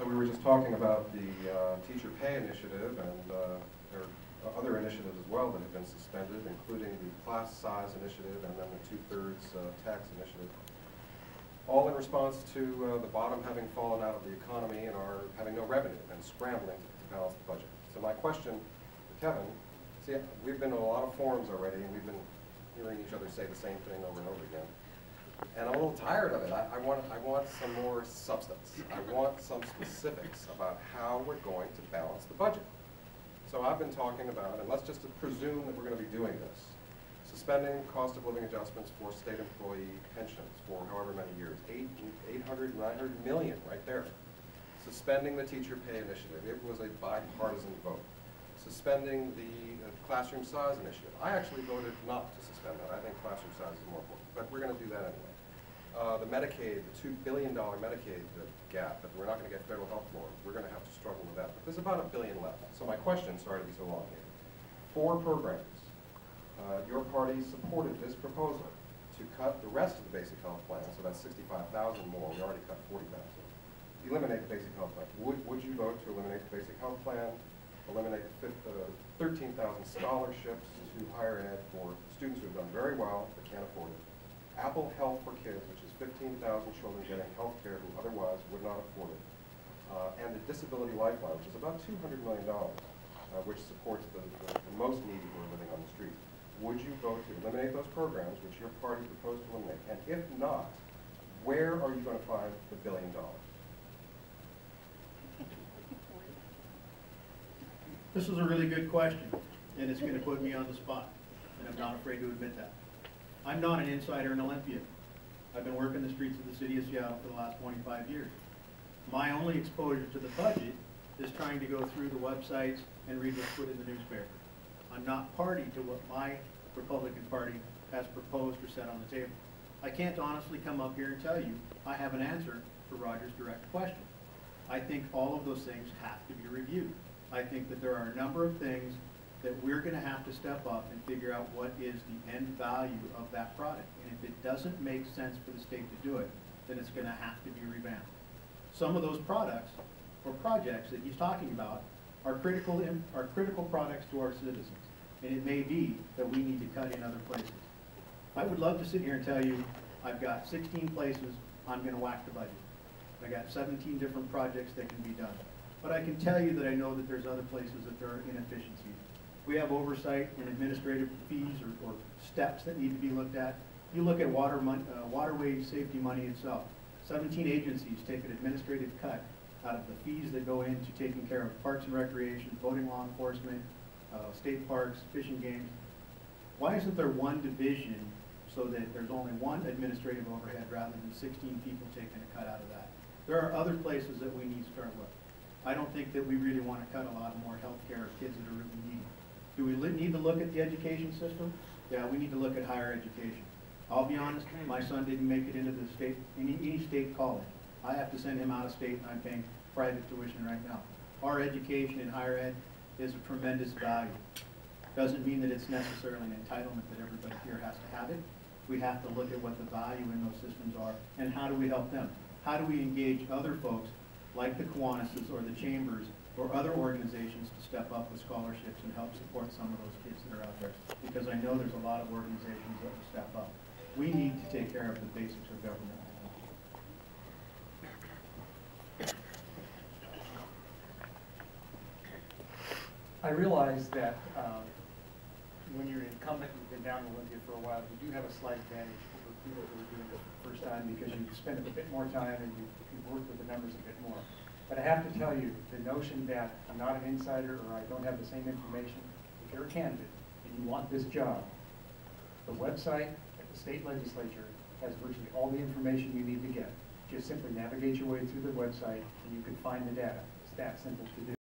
So we were just talking about the teacher pay initiative, and there are other initiatives as well that have been suspended, including the class size initiative and then the 2/3 tax initiative, all in response to the bottom having fallen out of the economy and our having no revenue and scrambling to balance the budget. So my question to Kevin, see, we've been to a lot of forums already, and we've been hearing each other say the same thing over and over again. And I'm a little tired of it. I want some more substance. I want some specifics about how we're going to balance the budget. So I've been talking about, and let's just presume that we're going to be doing this, suspending cost of living adjustments for state employee pensions for however many years, 800, 900 million right there. Suspending the teacher pay initiative. It was a bipartisan vote. Suspending the classroom size initiative. I actually voted not to suspend that. I think classroom size is more important, but we're going to do that anyway. The Medicaid, the $2 billion Medicaid gap that we're not going to get federal help for, we're going to have to struggle with that. But there's about $1 billion left. So my question, sorry to be so long here, 4 programs. Your party supported this proposal to cut the rest of the basic health plan, so that's 65,000 more. We already cut 40,000. Eliminate the basic health plan. Would you vote to eliminate the basic health plan? Eliminate 13,000 scholarships to higher ed for students who have done very well but can't afford it. Apple Health for Kids, which is 15,000 children getting health care who otherwise would not afford it. And the Disability Lifeline, which is about $200 million, which supports the most needy who are living on the streets. Would you vote to eliminate those programs, which your party proposed to eliminate? And if not, where are you going to find the $1 billion? This is a really good question, and it's going to put me on the spot, and I'm not afraid to admit that. I'm not an insider in Olympia. I've been working the streets of the city of Seattle for the last 25 years. My only exposure to the budget is trying to go through the websites and read what's put in the newspaper. I'm not party to what my Republican Party has proposed or set on the table. I can't honestly come up here and tell you I have an answer to Roger's direct question. I think all of those things have to be reviewed. I think that there are a number of things that we're going to have to step up and figure out what is the end value of that product. And if it doesn't make sense for the state to do it, then it's going to have to be revamped. Some of those products or projects that he's talking about are critical products to our citizens. And it may be that we need to cut in other places. I would love to sit here and tell you I've got 16 places I'm going to whack the budget. I got 17 different projects that can be done. But I can tell you that I know that there's other places that there are inefficiencies. We have oversight and administrative fees or steps that need to be looked at. You look at waterway safety money itself. 17 agencies take an administrative cut out of the fees that go into taking care of parks and recreation, voting law enforcement, state parks, fishing games. Why isn't there one division so that there's only one administrative overhead rather than 16 people taking a cut out of that? There are other places that we need to start with. I don't think that we really want to cut a lot more health care of kids that are really needy. Do we need to look at the education system? Yeah, we need to look at higher education. I'll be honest, my son didn't make it into the state, any state college. I have to send him out of state, and I'm paying private tuition right now. Our education in higher ed is a tremendous value. Doesn't mean that it's necessarily an entitlement that everybody here has to have it. We have to look at what the value in those systems are, and how do we help them? How do we engage other folks like the Kiwanis or the Chambers or other organizations to step up with scholarships and help support some of those kids that are out there? Because I know there's a lot of organizations that will step up. We need to take care of the basics of government. I realize that when you're an incumbent and you've been down in Olympia for a while, you do have a slight advantage over people who are doing it for the first time because you've spent a bit more time and you've worked with the numbers a bit more. But I have to tell you, the notion that I'm not an insider or I don't have the same information, if you're a candidate and you want this job, the website at the state legislature has virtually all the information you need to get. Just simply navigate your way through the website and you can find the data. It's that simple to do.